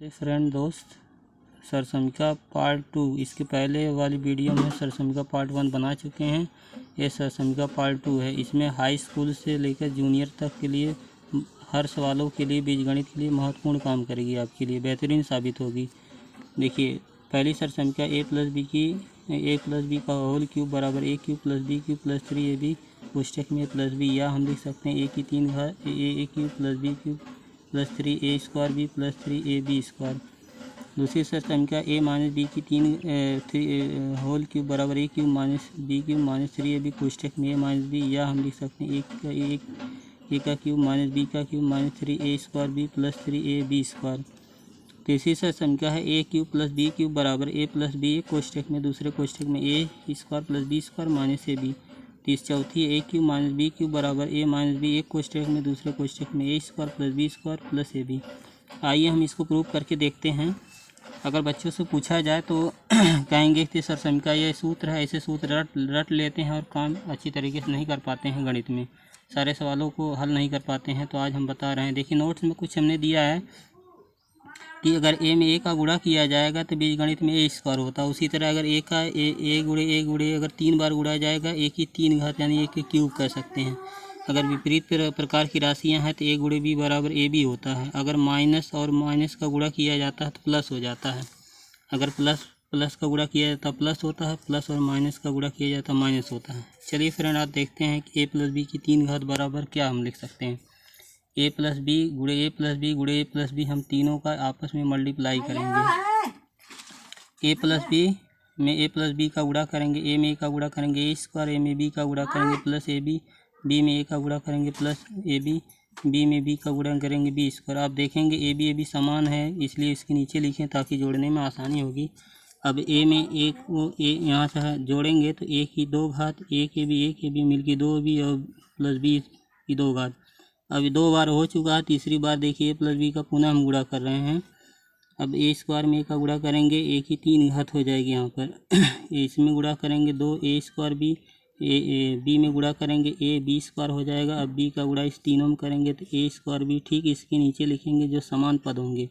Friend दोस्त, सरसमिका part 2 इसके पहले वाली वीडियो में सरसमिका पार्ट 1 बना चुके हैं। ये सरसमिका पार्ट 2 है। इसमें हाई स्कूल से लेकर जूनियर तक के लिए हर सवालों के लिए बीजगणित के लिए महत्वपूर्ण काम करेगी, आपके लिए बेहतरीन साबित होगी। देखिए, पहली सरसमिका a प्लस बी का होल क्यूब बराबर a cube plus b cube plus 3ab कोष्ठक में प्लस b, या हम लिख सकते हैं a की 3 घात a cube plus b cube plus 3a square b plus 3ab square. दूसरी सरसमिका a माइनस बी की 3 होल क्यूब बराबर a cube minus b cube minus 3ab कोष्ठक में a माइनस b, या हम लिख सकते हैं a का क्यूब माइनस b का cube minus 3a square b plus 3ab square. तीसरी सरसमिका है a cube plus b cube बराबर a प्लस b एक कोष्ठक में दूसरे कोष्ठक में a square plus b square minus ab। चौथी a cube minus b cube बराबर a माइनस b एक कोष्ठक में दूसरे कोष्ठक में a square plus b square plus ab। आइए हम इसको प्रूव करके देखते हैं। अगर बच्चों से पूछा जाए तो कहेंगे कि सरसमिका ये सूत्र है, ऐसे सूत्र रट लेते हैं और काम अच्छी तरीके से नहीं कर पाते हैं, गणित में सारे सवालों को हल नहीं कर पाते हैं। तो आज हम बता रहे हैं। देखिए, नोट्स में कुछ हमने दिया है कि अगर a में a का गुणा किया जाएगा तो बीजगणित में a स्क्वायर होता है। उसी तरह अगर a का a गुणे अगर 3 बार गुणा जाएगा a की 3 घात यानी a के क्यूब कर सकते हैं। अगर विपरीत प्रकार की राशियां हैं तो a गुणे b बराबर a b होता है। अगर माइनस और माइनस का गुणा किया जाता है तो प्लस हो जाता है। अगर प्लस का गुणा किया जाता है प्लस होता है, प्लस और माइनस का गुणा किया जाता है माइनस होता है। चलिए फ्रेंड, आप देखते हैं कि a प्लस बी की 3 घात बराबर क्या हम लिख सकते हैं। a प्लस बी गुणे a प्लस बी गुणे a प्लस बी, हम तीनों का आपस में मल्टीप्लाई करेंगे। a प्लस बी में a प्लस बी का गुणा करेंगे, a में a का गुणा करेंगे a स्क्वायर, a में b का गुणा करेंगे प्लस ab, b में a का गुणा करेंगे प्लस ab, b में b का गुणा करेंगे b स्क्वायर। आप देखेंगे ab समान है, इसलिए इसके नीचे लिखें ताकि जोड़ने में आसानी होगी। अब a में एक वो a यहाँ से जोड़ेंगे तो a की 2 घात a के b मिल के 2b और प्लस b की 2 घात। अभी 2 बार हो चुका है, तीसरी बार देखिए a प्लस बी का पुनः हम गुणा कर रहे हैं। अब a स्क्वायर में a का गुणा करेंगे, a की 3 घात हो जाएगी यहाँ पर। इसमें गुणा करेंगे 2a स्क्वायर b, b में गुणा करेंगे a b स्क्वायर हो जाएगा। अब b का गुणा इस तीनों में करेंगे तो a स्क्वायर b, ठीक इसके नीचे लिखेंगे जो समान पद होंगे।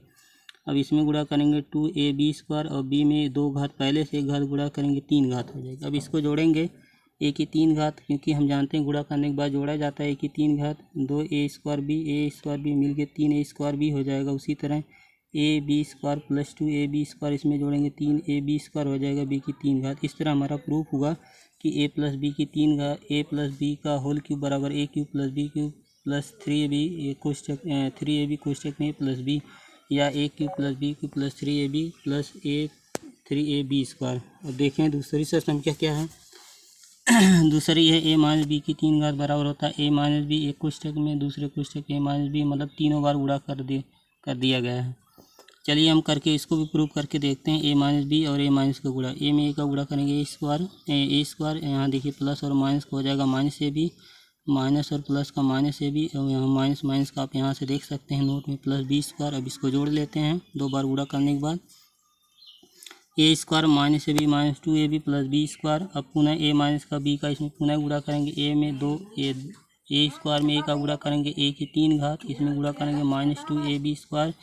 अब इसमें गुणा करेंगे 2ab स्क्वायर और b में 2 घात पहले से 1 घात गुणा करेंगे 3 घात हो जाएगा। अब इसको जोड़ेंगे a की 3 घात, क्योंकि हम जानते हैं गुणा करने के बाद जोड़ा जाता है। a की 3 घात 2a स्क्वायर b मिल के 3a स्क्वायर b हो जाएगा। उसी तरह ab square plus 2ab square, इसमें जोड़ेंगे 3ab स्क्वायर हो जाएगा b की 3 घात। इस तरह हमारा प्रूफ हुआ कि a प्लस बी की 3 घात a प्लस बी का होल क्यूब बराबर a cube plus b cube plus 3ab कोष्ठक 3ab कोष्ठक में प्लस b, या a cube plus b cube plus 3ab plus a 3ab square. अब देखें दूसरी सरसमिका क्या है। दूसरी है a माइनस बी की 3 घात बराबर होता है a माइनस बी एक कोष्ठक में दूसरे कोष्ठक a माइनस बी, मतलब तीनों बार गुणा कर दिया गया है। चलिए हम करके इसको भी प्रूव करके देखते हैं। a माइनस बी और a माइनस का गुणा, a में a का गुणा करेंगे a स्क्वायर, यहाँ देखिए प्लस और माइनस का हो जाएगा माइनस ab, माइनस और प्लस का माइनस ab, और यहाँ माइनस का आप यहाँ से देख सकते हैं नोट में प्लस b स्क्वायर। अब इसको जोड़ लेते हैं 2 बार गुणा करने के बाद। a square minus ab minus 2ab plus b square. अब पुनः a माइनस का b का इसमें पुनः गुणा करेंगे, a में 2a स्क्वायर में a का गुणा करेंगे a की 3 घात, इसमें गुणा करेंगे माइनस 2ab स्क्वायर,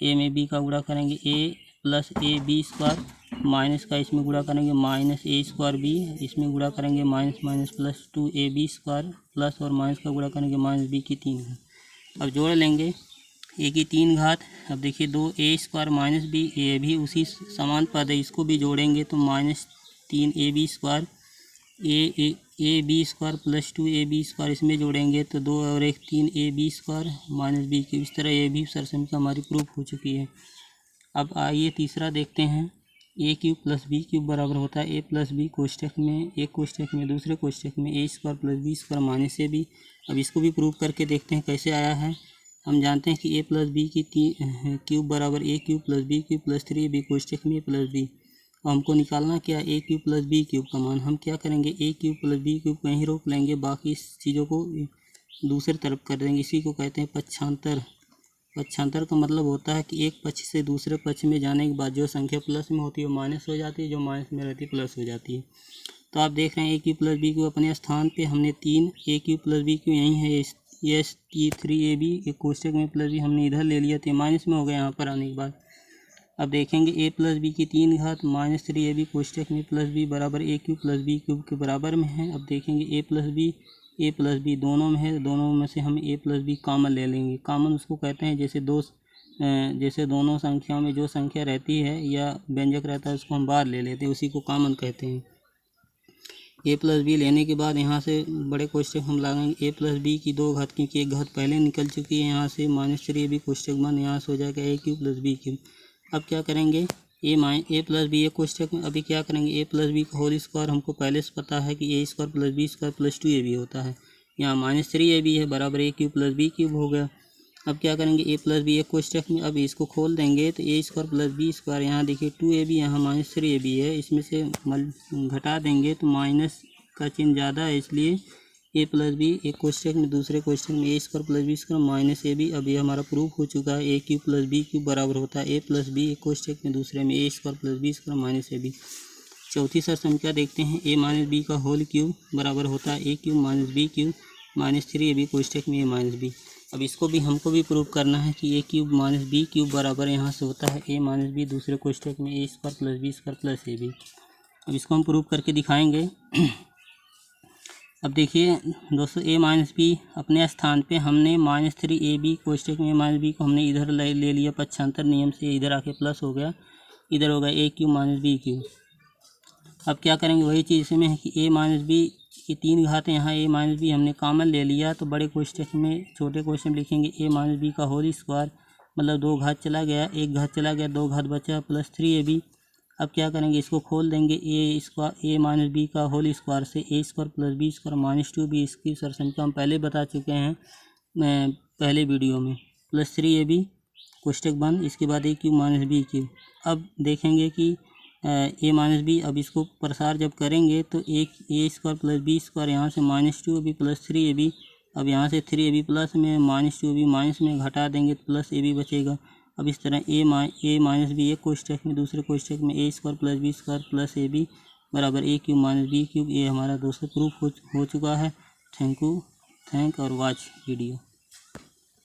a में b का गुणा करेंगे a plus ab square, minus का इसमें गुणा करेंगे माइनस a स्क्वायर b, इसमें गुणा करेंगे minus minus plus 2ab square, plus और माइनस का गुणा करेंगे माइनस b की 3 घात। अब जोड़ लेंगे a की 3 घात। अब देखिए 2a स्क्वायर माइनस b, ये भी उसी समान पद है, इसको भी जोड़ेंगे तो minus 3ab square a b square plus 2ab square, इसमें जोड़ेंगे तो 2 और 1 3ab स्क्वायर माइनस b की। इस तरह ये भी सरसमिका हमारी प्रूफ हो चुकी है। अब आइए तीसरा देखते हैं। a cube plus b cube बराबर होता है a प्लस बी कोष्ठक में एक कोष्ठक में दूसरे कोष्ठक में a square plus b square minus ab। अब इसको भी प्रूफ करके देखते हैं कैसे आया है। हम जानते हैं कि a प्लस बी की क्यूब बराबर a cube plus b cube plus 3ab कोष्ठक में प्लस b। हमको निकालना क्या a cube plus b cube का मान। हम क्या करेंगे a cube plus b cube कहीं रोक लेंगे, बाकी चीज़ों को दूसरी तरफ कर देंगे। इसी को कहते हैं पक्षांतर। पक्षांतर का मतलब होता है कि एक पक्ष से दूसरे पक्ष में जाने के बाद जो संख्या प्लस में होती है वो माइनस हो जाती है, जो माइनस में रहती है प्लस हो जाती है। तो आप देख रहे हैं a cube plus b cube अपने स्थान पे हमने 3 a cube plus b cube यहीं है, यस 3ab एक कोष्ठक में प्लस b हमने इधर ले लिया तो माइनस में हो गया यहाँ पर आने के बाद। अब देखेंगे ए प्लस बी की 3 घात माइनस 3ab कोष्टक में प्लस बी बराबर a cube plus b cube के बराबर में है। अब देखेंगे ए प्लस बी दोनों में है, दोनों में से हम ए प्लस बी कॉमन ले लेंगे। कॉमन उसको कहते हैं जैसे दोनों संख्याओं में जो संख्या रहती है या व्यंजक रहता है उसको हम बार ले लेते हैं, उसी को कॉमन कहते हैं। ए प्लस बी लेने के बाद यहाँ से बड़े कोष्टक हम लगाएंगे ए प्लस बी की 2 घात, क्योंकि एक घात पहले निकल चुकी है यहाँ से, माइनस 3ab कोष्टक बंद, यहाँ से हो जाएगा ए क्यूब प्लस बी क्यूब। अब क्या करेंगे ए प्लस बी एक कोष्टक में, अभी क्या करेंगे ए प्लस बी का होल स्क्वायर हमको पहले से पता है कि a square plus b square plus 2ab होता है, यहाँ माइनस 3ab है बराबर a cube plus b cube हो गया। अब क्या करेंगे ए प्लस बी एक कोष्टक में, अब इसको खोल देंगे तो ए स्क्वायर प्लस बी स्क्वायर, यहाँ देखिए 2ab यहाँ माइनस 3ab है, इसमें से घटा देंगे तो माइनस का चिन्ह ज़्यादा है, इसलिए ए प्लस बी एक कोष्टक में, दूसरे कोष्टक में a square plus b square minus a b. अब ये हमारा प्रूफ हो चुका है a cube plus b cube बराबर होता है ए प्लस बी एक कोष्टक में, दूसरे में a square plus b square minus a b. चौथी सर संख्या देखते हैं ए माइनस बी का होल क्यूब बराबर होता है a cube minus b cube minus 3ab कोष्टक में ए माइनस बी। अब इसको भी हमको भी प्रूव करना है कि ए क्यूब माइनस बी क्यूब बराबर यहाँ से होता है ए माइनस बी दूसरे कोष्टक में a square plus b square plus a b. अब इसको हम प्रूव करके दिखाएंगे। अब देखिए दोस्तों ए माइनस बी अपने स्थान पे हमने माइनस 3ab कोष्टक में ए माइनस बी को हमने इधर ले लिया, पक्षांतर नियम से इधर आके प्लस हो गया, इधर हो गया ए क्यूब माइनस बी क्यूब। अब क्या करेंगे वही चीज़ इसमें है कि ए माइनस बी की 3 घात है, यहाँ ए माइनस बी हमने कॉमन ले लिया, तो बड़े कोष्टक में छोटे कोष्टक में लिखेंगे ए माइनस बी का होल स्क्वायर, मतलब 2 घात चला गया, 1 घात चला गया, 2 घात बचा प्लस 3ab। अब क्या करेंगे इसको खोल देंगे ए माइनस बी का होल स्क्वायर से a square plus b square minus 2b, इसकी सर संख्या हम पहले बता चुके हैं पहले वीडियो में, प्लस 3ab कोष्टक बंद, इसके बाद ए क्यूब माइनस बी क्यूब। अब देखेंगे कि ए माइनस बी, अब इसको प्रसार जब करेंगे तो ए स्क्वायर प्लस बी स्क्वायर, यहाँ से माइनस 2ab प्लस 3ab, अब यहाँ से 3ab प्लस में माइनस 2ab माइनस में घटा देंगे तो प्लस ab बचेगा। अब इस तरह ए माइनस बी एक कोष्टक में, दूसरे कोष्टक में a square plus b square plus a b बराबर a cube minus b cube. ये हमारा दोस्तों प्रूफ हो चुका है। थैंक और वॉच वीडियो।